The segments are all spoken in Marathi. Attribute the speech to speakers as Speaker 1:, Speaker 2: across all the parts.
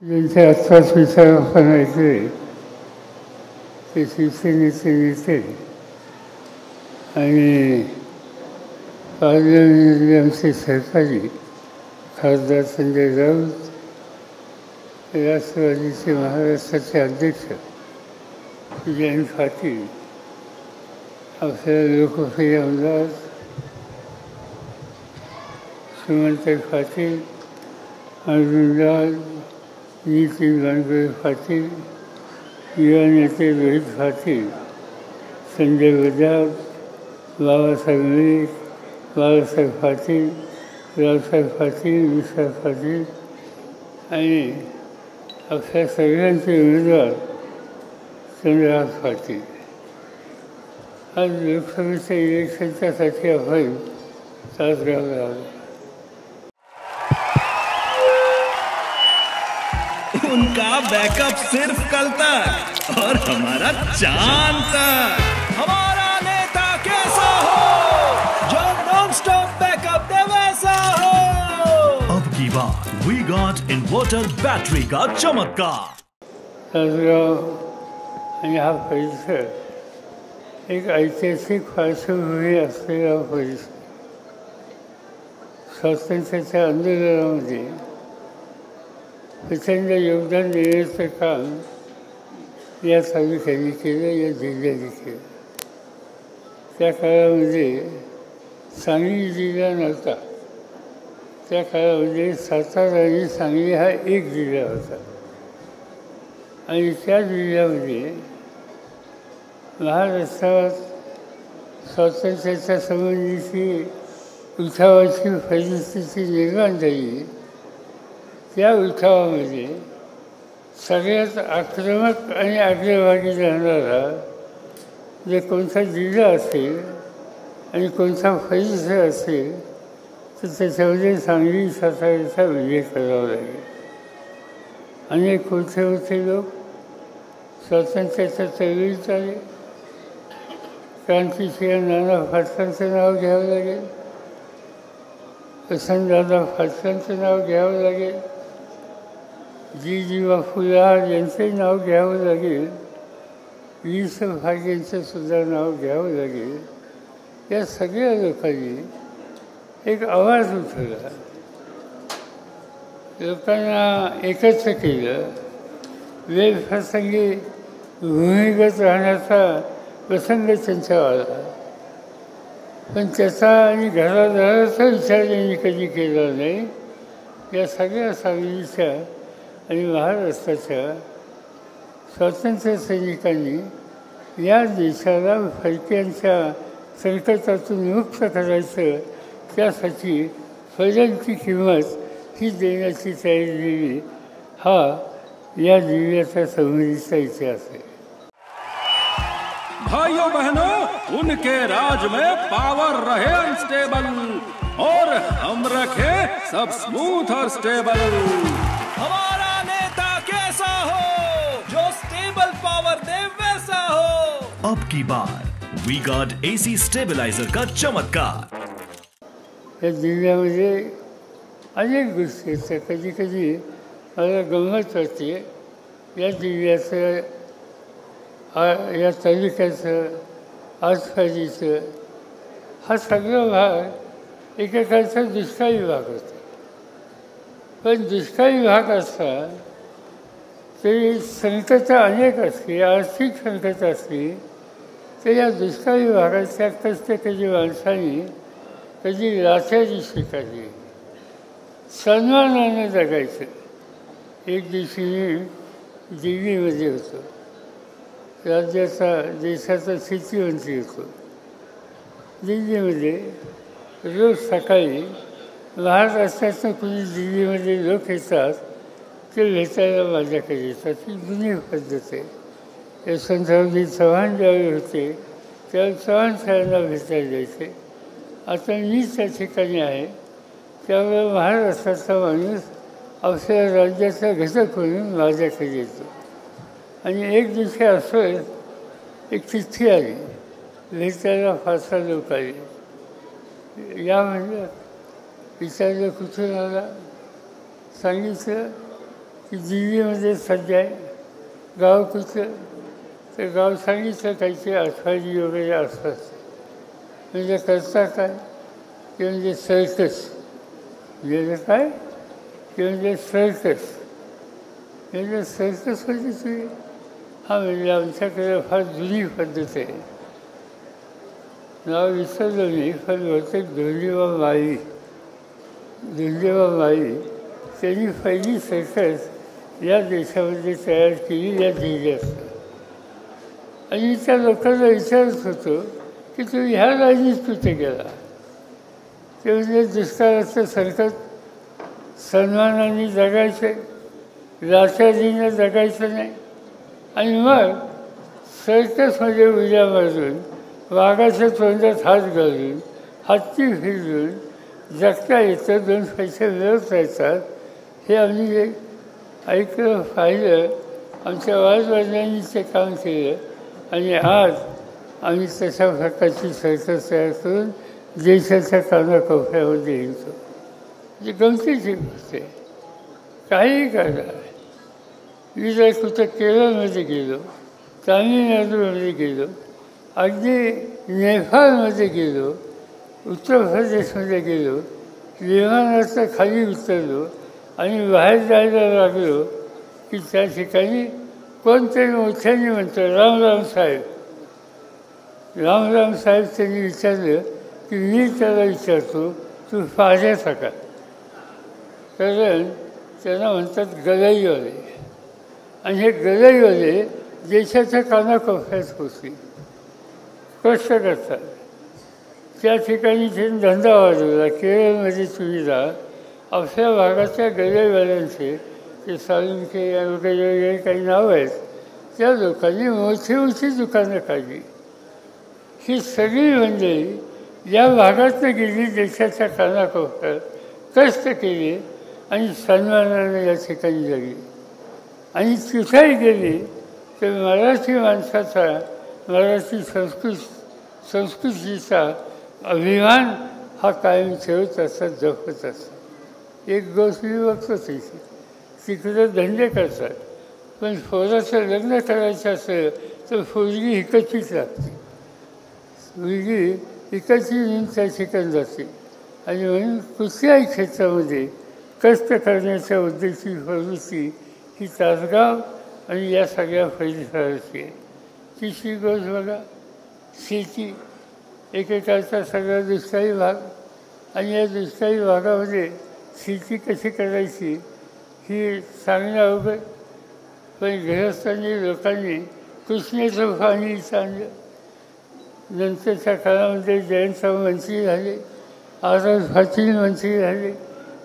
Speaker 1: ज्यांचे आत्ताच विचार करायचे ते शिवसेनेचे नेते आणि पार्लमेंटमध्ये आमचे सहकारी खासदार संजय राऊत, राष्ट्रवादीचे महाराष्ट्राचे अध्यक्ष जयंत पाटील, आपल्या लोकप्रिय आमदार सुमंत पाटील, अर्जुनराव, नितीन गणपती पाटील, युवा नेते रोहित पाटील, संजय बजाज, बाबासाहेब नाईक, बाळासाहेब पाटील, रावसाहेब पाटील, विशाल पाटील आणि आपल्या सगळ्यांचे उमेदवार चंद्रकांत पाटील. आज लोकसभेच्या इलेक्शनच्यासाठी आपण तासगावला आलो.
Speaker 2: उनका बैकअप सिर्फ कल तक और हमारा चांद तक. हमारा नेता कैसा हो जो नॉन स्टॉप बैकअप दे वैसा हो. अब की बार वी गॉट इन्वर्टर बैटरी का चमत्कार.
Speaker 1: तासगाव आणि हा परिसर एक ऐतिहासिक पार्श्वभूमी असलेला परिसर. स्वातंत्र्याच्या आंदोलनामध्ये प्रचंड योगदान देण्याचं काम या तालुक्याने केलं, या जिल्ह्याने केलं. त्या काळामध्ये सांगली जिल्हा नव्हता. त्या काळामध्ये सातारा आणि सांगली हा एक जिल्हा होता आणि त्या जिल्ह्यामध्ये महाराष्ट्रात स्वातंत्र्याच्या संबंधीची उठावाची परिस्थिती निर्माण झाली. त्या उठावामध्ये सगळ्यात आक्रमक आणि आग्रभागी राहणारा जे कोणता जिल्हा असेल आणि कोणता परिसर असेल तर त्याच्यामध्ये सांगली साताऱ्याचा उल्लेख करावा लागेल. अनेक मोठे लोक स्वातंत्र्याच्या चळवळीत आले. क्रांतिसिंह नाना पाटलांचं नाव घ्यावं लागेल, वसंतदादा पाटलांचं नाव घ्यावं लागेल, जी.वा. फुलार यांचे नाव घ्यावं लागेल, वि. स. भाग्यांचं सुद्धा नाव घ्यावं लागेल. या सगळ्या लोकांनी एक आवाज उठवला, लोकांना एकत्र केलं. वेळप्रसंगी भूमिगत राहण्याचा प्रसंग त्यांच्यावर आला, पण त्याचा आणि घरादाराचा विचार त्यांनी कधी केला नाही. या सगळ्या सांगलीच्या आणि महाराष्ट्राच्या स्वातंत्र्य सैनिकांनी या देशाला फडक्यांच्या संकटातून मुक्त करायचं, त्यासाठी फौजांची किंमत ही देण्याची तयारी दिली. हा या जिल्ह्याचा संबंधीचा इतिहास आहे.
Speaker 3: भाइयों बहनों, उनके राज में पावर रहे अनस्टेबल और हम रखे सब स्मूथ और स्टेबल. हमारा नेता कैसा हो जो स्टेबल पावर दे वैसा हो.
Speaker 2: अब की बार वी गॉट एसी स्टेबलाइजर का चमत्कार.
Speaker 1: या जिल्ह्यामध्ये अनेक गोष्टी आहेत. कधी कधी मला गंमत वाटते. या जिल्ह्याचं, या तालुक्याचं, आसपासचं हा सगळा भाग एकेकाळचा दुष्काळी भाग होता. पण दुष्काळी भाग असता तरी संकटं अनेक असली, आर्थिक संकट असली, तर या दुष्काळी भागाच्या कधी माणसांनी कधी लाचारी स्वीकारली, सन्मानानं जगायचं. एक दिवशी मी दिल्लीमध्ये होतो. देशाचा शेतीमंत्री होतो. दिल्लीमध्ये रोज सकाळी महाराष्ट्रातून कुणी दिल्लीमध्ये लोक येतात ते भेटायला माझ्याकडे येतात. ही जुनी पद्धत आहे. यशवंतरावजी चव्हाण ज्यावेळी होते त्यावेळी चव्हाण साहेबांना भेटायला जायचे. आता मी त्या ठिकाणी आहे, त्यामुळे महाराष्ट्राचा माणूस आपल्या राज्याचा घटक म्हणून माझ्याकडे येतो. आणि एक दिवशी असं एक चिठ्ठी आली, भेटायला फारसा लोक आले. या म्हणजे विचारलं कुठून आला, सांगितलं की दिल्लीमध्ये सध्या गाव कुठलं तर गाव सांगितलं काहीचे आठवडी वगैरे असतात. म्हणजे करता काय ते म्हणजे सर्कस. म्हणजे काय ते म्हणजे सर्कस. म्हणजे सर्कस म्हणजे तुम्ही हा म्हणजे आमच्याकडे फार जुनी पद्धत आहे. नाव विसरलं मी पण बहुतेक धोंडीबा माळी त्यांनी पहिली सर्कस या देशामध्ये तयार केली या जिल्ह्यात. आणि त्या लोकांना विचारत होतो की तुम्ही ह्या राजीत कुठे गेला. ते म्हणजे दुष्काळाचं संकट सन्मानाने जगायचं, लाचारीनं जगायचं नाही. आणि मग सर्कसमध्ये उड्या मारून वाघाच्या तोंडात हात घालून हत्ती फिरवून जगता येतं, 2 पैसे मिळवता येतात. हे आम्ही ऐकलं, पाहिलं, आमच्या वादवडिलांनी ते काम केलं. आणि आज आम्ही तशा प्रकारची सर्कस तयार करून देशाच्या कानाकोपऱ्यामध्ये येतो. म्हणजे गमतीची गोष्ट आहे. काहीही करणार. मी जर कुठं केरळमध्ये गेलो, तामिळनाडूमध्ये गेलो, अगदी नेपाळमध्ये गेलो, उत्तर प्रदेशमध्ये गेलो, विमानाचं खाली उतरलो आणि बाहेर जायला लागलो की त्या ठिकाणी कोणतरी मोठ्याने म्हणतो रामराम साहेब. रामराम साहेब त्यांनी विचारलं की मी त्याला विचारतो तू पाहण्याचा का. कारण त्यांना म्हणतात गलईवाले. आणि हे गलईवाले देशाच्या कानाकोपऱ्यात होते, कष्ट करतात. त्या ठिकाणी त्यांनी धंदा वाढवला. केरळमध्ये तुम्ही जा, आपल्या भागाच्या गलईवाल्यांचे ते साळुंखे वगैरे वगैरे काही नाव आहेत, त्या लोकांनी मोठी मोठी दुकानं काढली. ही सगळी मंडळी या भागातनं गेली, देशाच्या कानाकोपऱ्यात कष्ट केले आणि सन्मानाने या ठिकाणी जगली. आणि तिथेही गेली तर मराठी माणसाचा, मराठी संस्कृतीचा अभिमान हा कायम ठेवत असतात, जपत असतात. एक गोष्ट मी बघतो तिकडे धंदे करतात, पण पोराचं लग्न करायचं असेल तर पोरगी इकडचीच लागते. मुलगी इकडची म्हणून त्या ठिकाणी जाते. आणि म्हणून कुठल्याही क्षेत्रामध्ये कष्ट करण्याच्या उद्देशी प्रवृत्ती ही तासगाव आणि या सगळ्या परिसराची आहे. तिसरी गोष्ट बघा, शेती. एकेकाळचा सगळा दुष्काळी भाग आणि या दुष्काळी भागामध्ये शेती कशी करायची ही सांगणं अवघड. पण गृहस्थांनी लोकांनी कृष्णेचं पाणी सांगलं. नंतरच्या काळामध्ये जयंतराव मंत्री झाले, आझाद पाटील मंत्री झाले.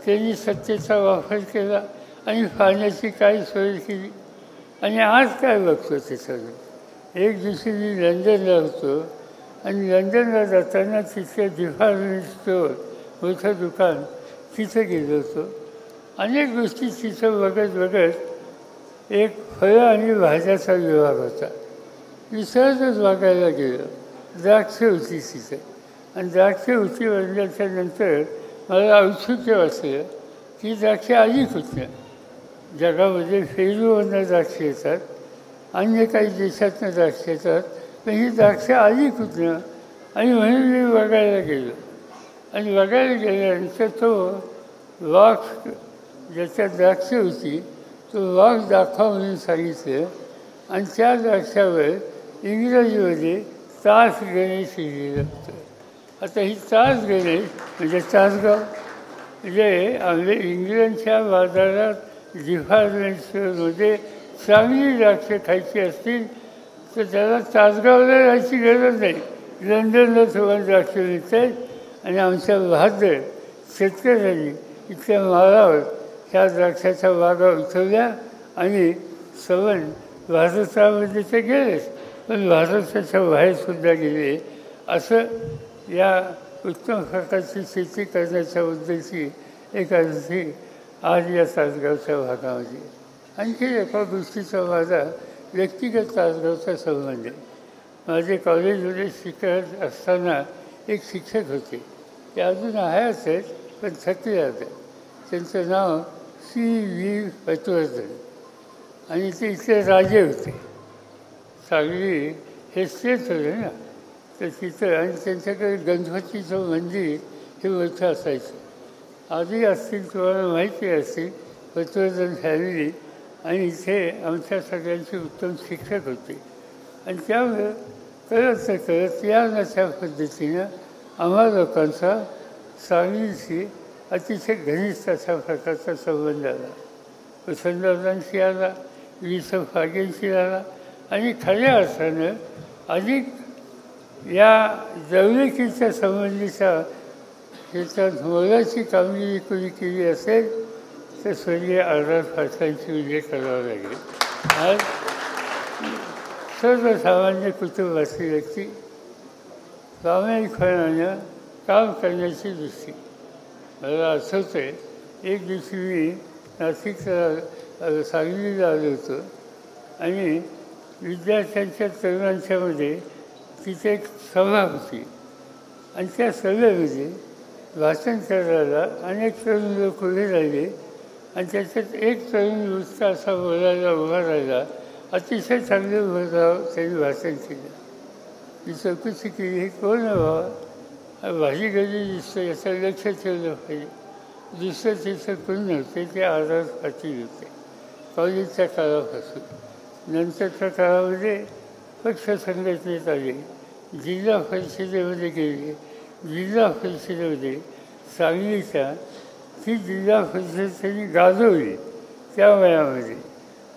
Speaker 1: त्यांनी सत्तेचा वापर केला आणि पाण्याची काय सोय केली. आणि आज काय बघतो त्याच्यावर. एक दिवशी मी लंडनला होतो आणि लंडनला जाताना तिथल्या डिपार्टमेंट स्टोअर, मोठं दुकान, तिथं गेलो होतो. अनेक गोष्टी तिथं बघत एक फळं आणि भाज्याचा विभाग होता. मी सहजच बघायला गेलो. द्राक्षे होती तिथे. आणि द्राक्षे होती म्हणल्याच्या नंतर मला औत्सुक्य वाटलं की द्राक्षे आली कुठल्या. जगामध्ये पेरूमधनं द्राक्षे येतात, अन्य काही देशातनं द्राक्षे येतात, पण ही द्राक्षे आली कुठनं. आणि म्हणून मी बघायला गेलो. आणि बघायला गेल्यानंतर तो वाघ, ज्याच्यात द्राक्षे होती, तो वाघ दाखवा म्हणून सांगितलं. आणि त्या द्राक्षावर इंग्रजीमध्ये तास गणेश लिहिलं होतं. आता ही तास गणेश म्हणजे तासगाव. म्हणजे आम्ही इंग्लंडच्या बाजारात डिपार्टमेंट स्टोअरमध्ये चांगली द्राक्षे खायची असतील तर त्याला तासगावला जायची गरज नाही. लंडनला तुम्हाला द्राक्ष मिळत आहेत. आणि आमच्या बहादर शेतकऱ्यांनी इथल्या माळावर ह्या द्राक्षाच्या बागा उठवल्या आणि सवन भारतामध्ये ते गेलेच, पण भारताच्या बाहेरसुद्धा गेले. असं या उत्तम प्रकारची शेती करण्याच्या उद्देशी एक अर्थी आज या तासगावच्या भागामध्ये. आणखी एका गोष्टीचा माझा व्यक्तिगत तासगावचा संबंध आहे. माझे कॉलेजमध्ये शिकत असताना एक शिक्षक होते. ते अजून आहेच आहेत, पण थकले आहेत. त्यांचं नाव सी.व्ही. पटवर्धन आणि ते इथले राजे होते. सांगली हे स्टेट होते ना, तर तिथं आणि त्यांच्याकडे गणपतीचं मंदिर हे मोठं असायचं. आधी असतील तुम्हाला माहिती असतील पटवर्धन फॅमिली, आणि इथे आमच्या सगळ्यांचे उत्तम शिक्षक होते. आणि त्यामुळे कळत न कळत या न त्या पद्धतीनं आम्हा लोकांचा सांगलीशी अतिशय घनिष्ठ अशा प्रकारचा संबंध आला. वसंतदादांशी आला, विसव फागेंशी आला आणि खऱ्या अर्थानं अधिक या जवळकीच्या संबंधीच्या ह्याच्यात मोलाची कामगिरी कोणी केली असेल तर स्वर्गीय आर.आर. पाटलांची उल्लेख करावा लागेल. आज सर्वसामान्य कुटुंबाची व्यक्ती प्रामाणिकपणानं काम करण्याची दृष्टी. मला आठवतं आहे, एक दिवशी मी नाशिकला सांगलीला आलो होतो आणि विद्यार्थ्यांच्या तरुणांच्यामध्ये तिथे एक सभा होती आणि त्या सभेमध्ये भाषण करायला अनेक तरुण लोक उभे राहिले आणि त्याच्यात एक तरुण नुसता असा बोलायला उभा राहिला. अतिशय चांगले उभं त्यांनी भाषण केलं. मी चौकशी केली, हे कोण आहे बाबा, भाजी गली दिसतं, याचं लक्ष ठेवलं पाहिजे. दुसरं तिथं कोण नव्हते, ते आर.आर. पाटील होते कॉलेजच्या काळापासून. नंतरच्या काळामध्ये पक्ष संघटनेत आले, जिल्हा परिषदेमध्ये गेले. जिल्हा परिषदेमध्ये सांगलीच्या ती जिल्हा परिषद त्यांनी गाजवली त्या वयामध्ये.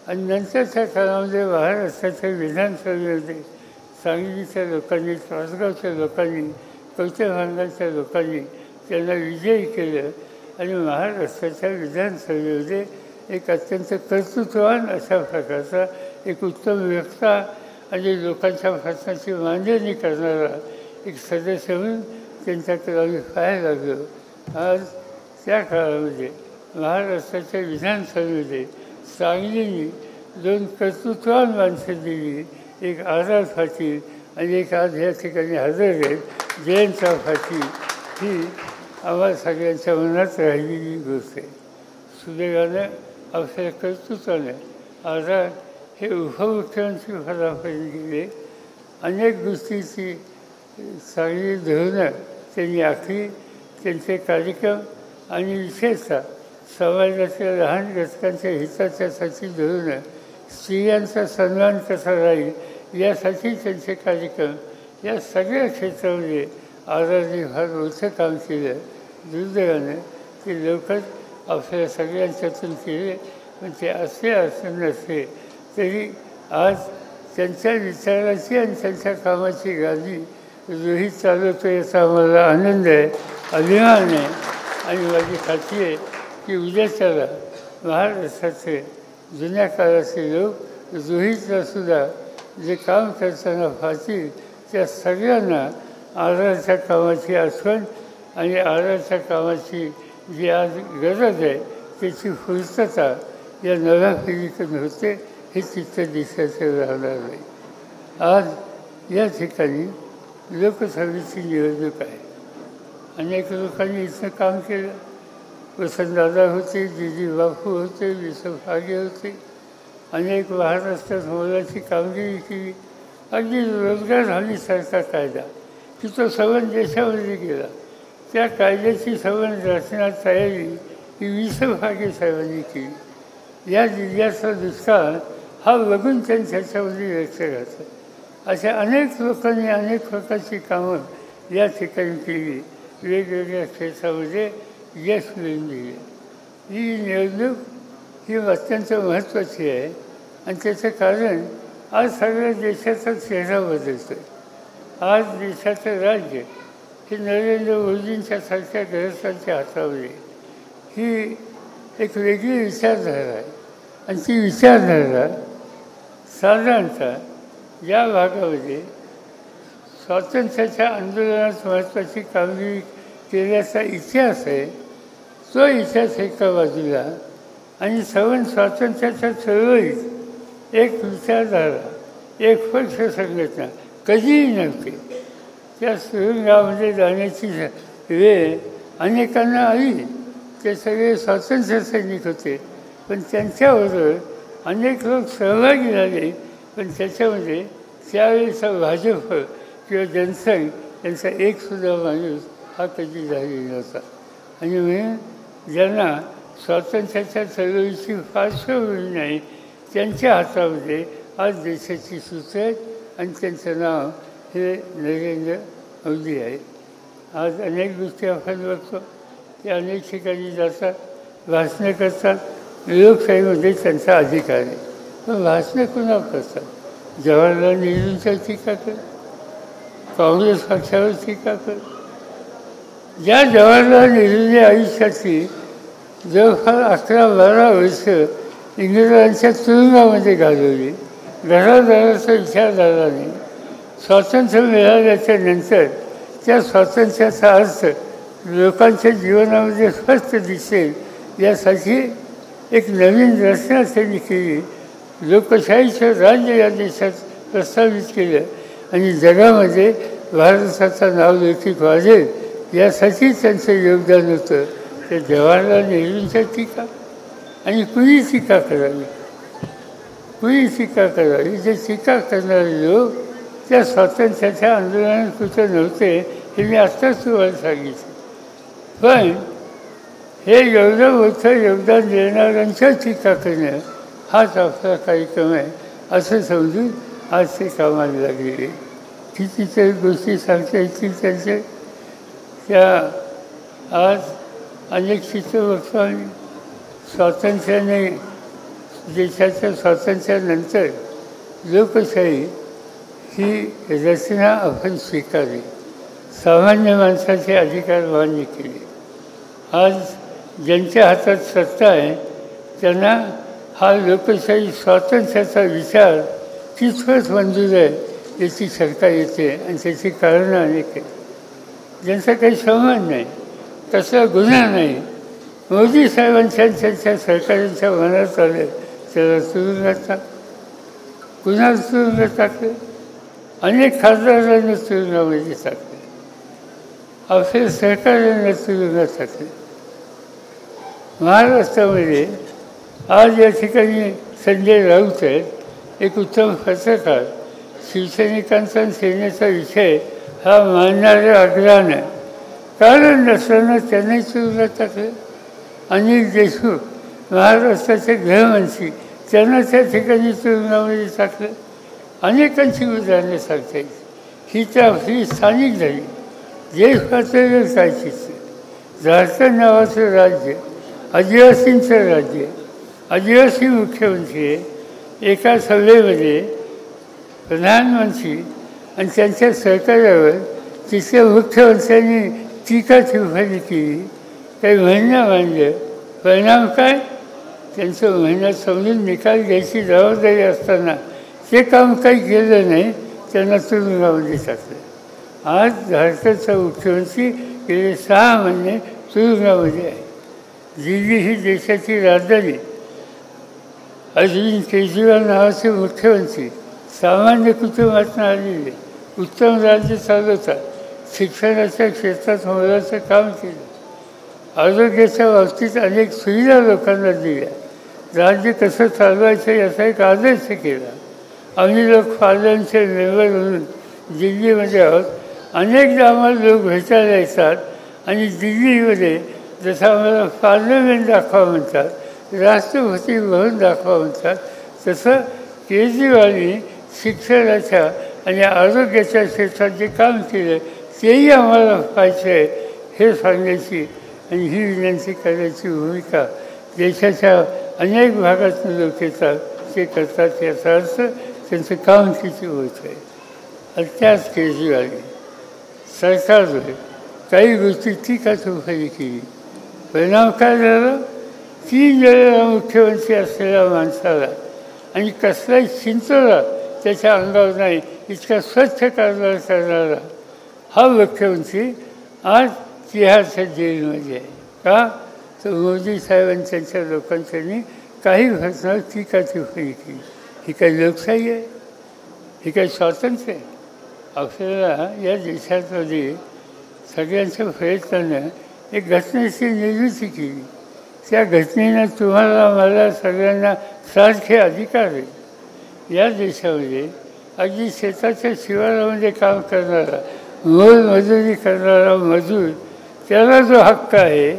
Speaker 1: आणि नंतरच्या काळामध्ये महाराष्ट्राच्या विधानसभेमध्ये सांगलीच्या लोकांनी, तासगावच्या लोकांनी, कवठेमहांकाळच्या लोकांनी त्यांना विजयी केलं आणि महाराष्ट्राच्या विधानसभेमध्ये एक अत्यंत कर्तृत्ववान अशा प्रकारचा एक उत्तम वक्ता आणि लोकांच्या प्रश्नाची मांडणी करणारा एक सदस्य म्हणून त्यांच्याकडे आम्ही पाहायला लागलो. आज त्या काळामध्ये महाराष्ट्राच्या विधानसभेमध्ये सांगलीने दोन कर्तृत्ववान माणसं दिली, एक आर.आर. पाटील आणि एक आज ह्या ठिकाणी हजर आहेत जयंतराव पाटील. ही आम्हाला सगळ्यांच्या मनात राहिलेली गोष्ट आहे. सुदैवानं आपल्या कर्तृत्वानं आर.आर. हे उपमुख्यमंत्री पदापर्यंत गेले. अनेक गोष्टीची चांगली धोरणं त्यांनी आखली. त्यांचे कार्यक्रम आणि विशेषतः समाजाच्या लहान घटकांच्या हिताच्यासाठी धोरणं, स्त्रियांचा सन्मान कसा राहील यासाठी त्यांचे कार्यक्रम, या सगळ्या क्षेत्रामध्ये आर.आर.ने फार मोठं काम केलं. दुर्दैवानं ते लवकर आपल्या सगळ्यांच्यातून केले. पण ते असे असं नसले तरी आज त्यांच्या विचाराची आणि त्यांच्या कामाची गादी रोहित चालवतो याचा आम्हाला आनंद आहे, अभिमान आहे. आणि माझी खात्री आहे की उद्याच्याला महाराष्ट्राचे जुन्या काळाचे लोक रोहितलासुद्धा जे काम करताना पाहतील त्या सगळ्यांना आर.आर.च्या कामाची आठवण आणि आर.आर.च्या कामाची जी आज गरज आहे त्याची पूर्तता या नव्या पिढीकडून होते हे चित्र दिसायचं राहणार नाही. आज या ठिकाणी लोकसभेची निवडणूक आहे. अनेक लोकांनी इथं काम केलं. वसंतदादा होते, जी बापू होते, विसव फागे होते. अनेक महाराष्ट्रात मोलाची कामगिरी केली. अगदी रोजगार हमीसारखा कायदा की तो संबंध देशामध्ये गेला. त्या कायद्याची संबंध रचण्यात तयारी ही विसव फागे साहेबांनी केली. या जिल्ह्याचा दुष्काळ हा बघून त्यांनी त्याच्यामध्ये लक्ष घातलं. अशा अनेक लोकांनी अनेक प्रकारची कामं या ठिकाणी केली, वेगवेगळ्या क्षेत्रामध्ये यश मिळवून दिले. ही निवडणूक ही अत्यंत महत्त्वाची आहे आणि त्याचं कारण आज सगळ्या देशाचा चेहरा बदलतो आहे. आज देशाचं राज्य हे नरेंद्र मोदींच्या सारख्या ग्रहस्थांच्या हातामध्ये. ही एक वेगळी विचारधारा आहे आणि ती विचारधारा साधारणतः या भागामध्ये स्वातंत्र्याच्या आंदोलनात महत्त्वाची कामगिरी केल्याचा इतिहास आहे. तो इतिहास एका बाजूला आणि स्वातंत्र्याच्या चळवळीत एक विचारधारा, एक पक्ष संघटना कधीही नव्हती. त्या सुरुंगामध्ये जाण्याची वेळ अनेकांना आली. ते सगळे स्वातंत्र्य सैनिक होते, पण त्यांच्याबरोबर अनेक लोक सहभागी झाले, पण त्याच्यामध्ये त्यावेळेचा भाजप किंवा जनसंघ यांचा एकसुद्धा माणूस हा कधी झालेला नव्हता. आणि म्हणून ज्यांना स्वातंत्र्याच्या चळवळीची पार्श्वभूमी नाही त्यांच्या हातामध्ये आज देशाची सूत्र आहेत आणि त्यांचं नाव हे नरेंद्र मोदी आहे. आज अनेक गोष्टी आपण बघतो, ते अनेक ठिकाणी जातात, भाषणं करतात. लोकशाहीमध्ये त्यांचा अधिकार आहे, पण भाषणं कुणावर करतात? जवाहरलाल नेहरूंच्या टीका कर, काँग्रेस पक्षावर टीका कर. ज्या जवाहरलाल नेहरूंनी आयुष्याची जवळपास 11-12 वर्ष इंग्रजांच्या तुरुंगामध्ये घालवली, घरादाराचा विचार झाला नाही. स्वातंत्र्य मिळाल्याच्या नंतर त्या स्वातंत्र्याचा अर्थ लोकांच्या जीवनामध्ये स्पष्ट दिसेल यासाठी एक नवीन रचना त्यांनी केली. लोकशाहीचं राज्य या देशात प्रस्तावित केलं आणि जगामध्ये भारताचं नाव लौकिक वाढेल यासाठी त्यांचं योगदान होतं. ते जवाहरलाल नेहरूंच्या टीका आणि कुणी टीका करावी, कुणी टीका करावी. जे टीका करणारे लोक त्या स्वातंत्र्याच्या आंदोलनात कुठं नव्हते हे मी आत्ताच तुम्हाला सांगितलं. पण हे एवढं मोठं योगदान देणाऱ्यांच्या टीका करणं हाच आपला कार्यक्रम आहे असं समजून आज ते कामाला लागलेले. कितीतरी गोष्टी सांगता येतील त्यांच्या. त्या आज अनेक चित्र बघतो आम्ही. स्वातंत्र्याने देशाच्या स्वातंत्र्यानंतर लोकशाही ही रचना आपण स्वीकारली, सामान्य माणसाचे अधिकार मान्य केले. आज ज्यांच्या हातात सत्ता आहे त्यांना हा लोकशाही स्वातंत्र्याचा विचार कितपत मंजूर आहे याची शंका येते आणि त्याची कारणं अनेक आहेत. ज्यांचा काही संबंध नाही, तसा गुन्हा नाही. मोदी साहेबांच्या त्यांच्या सरकारांच्या मनात आलं त्याला तुरुंगात टाक, कुणाला तुरुंगात टाकले, अनेक खासदारांना तुरुंगामध्ये टाकले, आपल्या सरकारांना तुरुंगात टाकले. महाराष्ट्रामध्ये आज या ठिकाणी संजय राऊत आहेत, एक उत्तम पत्रकार. शिवसैनिकांचा आणि सेनेचा विषय हा मानणाऱ्या आग्रहानं कारण नसताना त्यांनाही तुरुंगात टाकलं. अनिल देशमुख महाराष्ट्राचे गृहमंत्री, त्यांना त्या ठिकाणी तुरुंगामध्ये टाकलं. अनेकांची उदाहरणं सांगता येईल. ही तर आपली स्थानिक झाली. देश पातळीवर काय चित्र? झारखंड नावाचं राज्य आदिवासींचं राज्य, आदिवासी मुख्यमंत्री आहे. एका सभेमध्ये प्रधानमंत्री आणि त्यांच्या सरकारावर तिथल्या मुख्यमंत्र्यांनी टीका टिप्पणी केली, काही म्हणणं मांडलं. परिणाम काय? त्यांचं म्हणणं समजून निकाल घ्यायची जबाबदारी असताना ते काम काही केलं नाही, त्यांना तुरुंगामध्ये टाकलं. आज झारखंडचा मुख्यमंत्री गेले 6 महिने तुरुंगामध्ये आहे. दिल्ली ही देशाची राजधानी. अरविंद केजरीवाल नावाचे मुख्यमंत्री सामान्य कुटुंबातून आलेले, उत्तम राज्य चालवतात, शिक्षणाच्या क्षेत्रात मोलाचं काम केलं, आरोग्याच्या बाबतीत अनेक सुविधा लोकांना दिल्या, राज्य कसं चालवायचं याचा एक आदर्श केला. आम्ही लोक पार्लमेंटचे मेंबर म्हणून दिल्लीमध्ये आहोत. अनेकदा आम्हाला लोक भेटायला येतात आणि दिल्लीमध्ये जसं आम्हाला पार्लमेंट दाखवा म्हणतात, राष्ट्रपती भवन दाखवा म्हणतात, तसं केजरीवालनी शिक्षणाच्या आणि आरोग्याच्या क्षेत्रात जे काम केलं तेही आम्हाला पाहिजे आहे हे सांगायची आणि ही विनंती करण्याची भूमिका देशाच्या अनेक भागातून लोक येतात, ते करतात. याचा अर्थ त्यांचं काम किती होत आहे. आणि त्याच केजरीवालने सरकारवर काही गोष्टी टीका टिप्पणी केली. परिणाम काय झाला? 3 वेळेला मुख्यमंत्री असलेल्या माणसाला आणि कसलाही चिंतोरा त्याच्या अंगावर नाही इतका स्वच्छ कारभार करणारा हा मुख्यमंत्री आज तिहारच्या जेलमध्ये आहे. का? तर मोदी साहेबांनी त्यांच्या लोकांच्यानी काही घटनावर टीका टिप्पणी केली. ही काही लोकशाही आहे? ही काही स्वातंत्र्य आहे? आपल्याला या देशामध्ये सगळ्यांच्या प्रयत्नानं एक घटनेची निर्मिती केली. त्या घटनेनं तुम्हाला मला सगळ्यांना सारखे अधिकार आहे. या देशामध्ये अगदी शेताच्या शिवारामध्ये काम करणारा, मोलमजुरी करणारा मजूर, त्याला जो हक्क आहे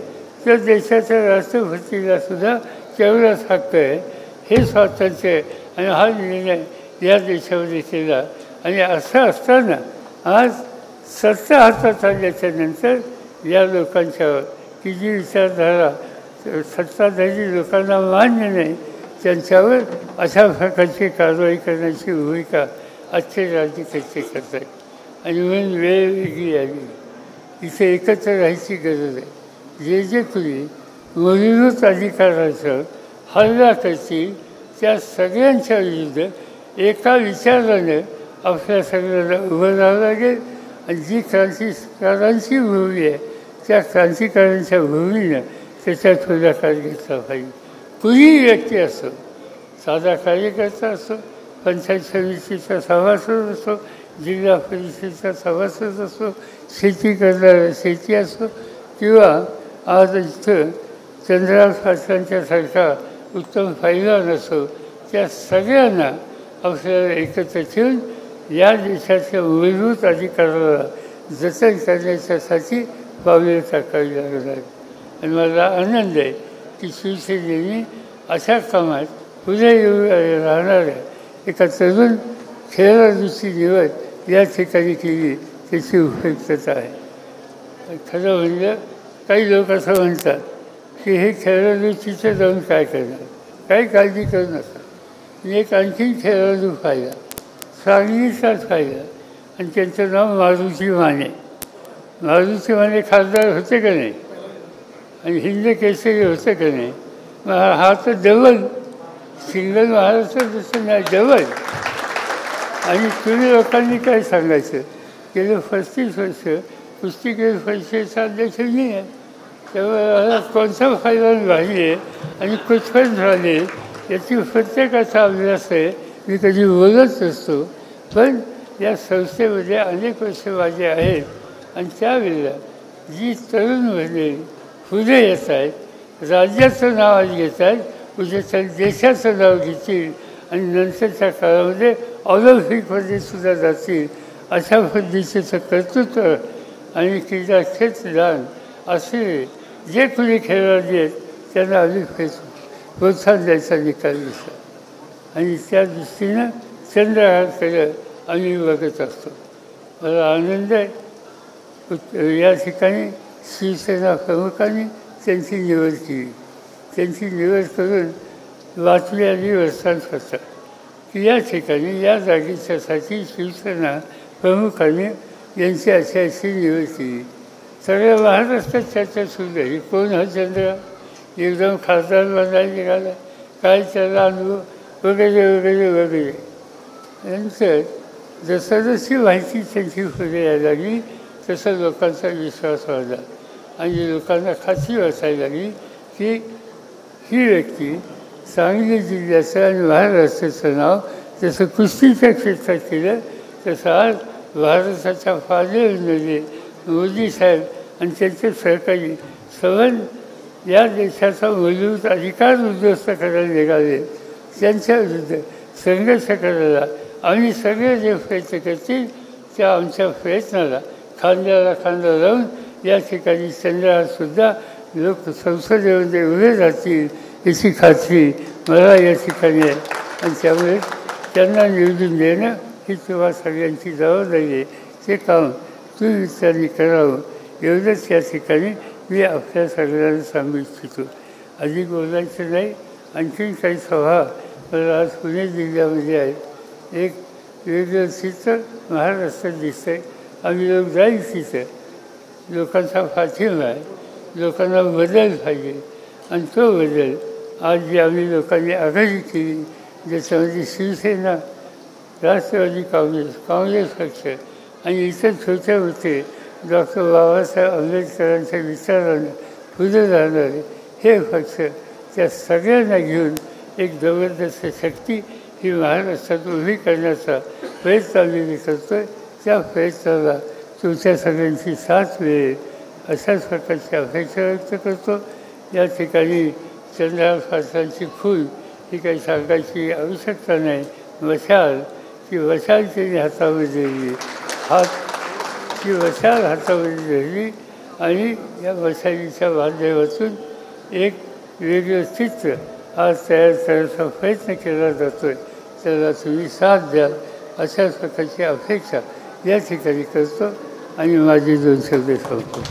Speaker 1: तो देशाच्या राष्ट्रपतीला सुद्धा तेवढाच हक्क आहे. हे स्वातंत्र्य आणि हा निर्णय या देशामध्ये केला. आणि असं असताना आज सत्ता हातात आल्याच्यानंतर या लोकांच्यावर की जी विचारधारा सत्ताधारी लोकांना मान्य नाही त्यांच्यावर अशा प्रकारची कारवाई करण्याची भूमिका आजचे राज्यकर्ते करत आहेत. आणि म्हणून वेळ वेगळी आली. इथे एकत्र राहायची गरज आहे. जे जे कुणी मूलभूत अधिकाराचं हल्ला करतील त्या सगळ्यांच्या विरुद्ध एका विचारानं आपल्या सगळ्यांना उभं राहावं लागेल. आणि जी क्रांतिकारांची भूमी आहे त्या क्रांतिकारांच्या भूमीनं त्याच्यात पुढाकार घेतला पाहिजे. कुणीही व्यक्ती असो, साधा कार्यकर्ता असो, पंचायत समितीचा सभासद असो, जिल्हा परिषदेचा सभासद असो, शेती करणारा शेती असो, किंवा आज इथं चंद्रराव पाटलांच्यासारखा उत्तम पैलवान असो, त्या सगळ्यांना आपल्याला एकत्र ठेवून या देशाच्या मूलभूत अधिकाराला जतन करण्याच्यासाठी पावले टाकावी लागणार. आणि मला आनंद आहे की शिवसेनेने अशा कामात पुढे येऊ राहणाऱ्या एका तरुण खेळाडूची निवड या ठिकाणी केली त्याची उपयुक्तता आहे. खरं म्हणजे काही लोक असं म्हणतात की हे खेळाडू तिथे जाऊन काय करणार, काही काळजी करू नका. मी एक आणखीन खेळाडू पाहिला, सांगलीचाच पाहिला, आणि त्यांचं नाव मारुती माने. मारुती माने खासदार होते का नाही आणि हिंद केसरी होते का नाही. मग हा तर डबल, सिंगल महाराष्ट्र जसं नाही, डबल. आणि तुम्ही लोकांनी काय सांगायचं, गेलं 35 वर्ष कुस्तीगीर परिषदेचा अध्यक्ष नाही आहे. तेव्हा कोणता फायदा भारी आहे आणि कुठपर्यंत झाले याची प्रत्येकाचा अभ्यास आहे. मी कधी बोलत असतो, पण या संस्थेमध्ये अनेक वर्ष माझे आहेत. आणि त्यावेळेला जी तरुण मुले पुढे येत आहेत, राज्याचं नाव आज घेत आहेत, उद्या देशाचं नाव घेतील आणि नंतरच्या काळामध्ये ऑलिम्पिकमध्ये सुद्धा जातील, अशा पद्धतीचं कर्तृत्व आणि क्रीडा क्षेत्रदान असे जे कोणी खेळाडू आहेत त्यांना आम्ही प्रोत्साहन द्यायचा निकाल दिसला. आणि त्या दृष्टीनं चंद्रहारकडे आम्ही बघत असतो. मला आनंद आहे या ठिकाणी शिवसेना प्रमुखांनी त्यांची निवड केली. त्यांची निवड करून बातमी आली वर्तमानपत्रात की या ठिकाणी या जागेच्यासाठी शिवसेना प्रमुखांनी यांची अशी निवड केली. सगळ्या महाराष्ट्रात चर्चा सुरू झाली, कोण हा चंद्र एकदम खासदार बनायला निघाला, काय त्याला अनुभव वगैरे वगैरे वगैरे. नंतर जसं जशी माहिती त्यांची पुढे यायला लागली तसं लोकांचा विश्वास वाढला आणि लोकांना खात्री वाटायला लागली की ही व्यक्ती सांगली जिल्ह्याचं आणि महाराष्ट्राचं नाव जसं कुस्तीच्या क्षेत्रात केलं तसं आज भारताच्या फायद्यामध्ये मोदी साहेब आणि त्यांचे सहकारी सवन या देशाचा मूलभूत अधिकार उद्ध्वस्त करायला निघाले. त्यांच्या विरुद्ध संघर्ष करायला आम्ही सगळे जे प्रयत्न करतील त्या आमच्या प्रयत्नाला खांद्याला खांदा लावून या ठिकाणी चंद्रहारसुद्धा लोक संसदेमध्ये उभे राहतील याची खात्री मला या ठिकाणी आहे. आणि त्यामुळे त्यांना निवडून देणं ही तुम्हा सगळ्यांची जबाबदारी आहे. ते काम तुम्ही त्यांनी करावं एवढंच या ठिकाणी मी आपल्या सगळ्यांना सांगू इच्छितो. अधिक बोलायचं नाही. आणखीन काही सभा मला आज पुणे जिल्ह्यामध्ये आहेत. एक वेगळं चित्र महाराष्ट्रात दिसतं आहे. आम्ही लोक जाईल तिथं, लोकांचा पाठिंबा आहे, लोकांना बदल पाहिजे. आणि तो बदल आज जी आम्ही लोकांनी आघाडी केली ज्याच्यामध्ये शिवसेना, राष्ट्रवादी काँग्रेस पक्ष आणि इतर छोटे मोठे डॉक्टर बाबासाहेब आंबेडकरांच्या विचारानं पुढे जाणारे हे पक्ष, त्या सगळ्यांना घेऊन एक जबरदस्त शक्ती ही महाराष्ट्रात उभी करण्याचा प्रयत्न आम्ही करतो आहे. त्या प्रयत्नाला तुमच्या सगळ्यांची साथ मिळेल अशाच प्रकारची अपेक्षा व्यक्त करतो. या ठिकाणी चंद्राकाशाची फूल ही काही सांगायची आवश्यकता नाही. वशाल ती वशाल त्यांनी हातामध्ये धरली, ती वशाल हातामध्ये धरली आणि या वशालीच्या माध्यमातून एक वेगळं चित्र आज तयार करण्याचा प्रयत्न केला जातो आहे. त्याला तुम्ही साथ द्याल अशाच प्रकारची अपेक्षा या ठिकाणी करतो आणि माझे 2 शब्द सांगतो.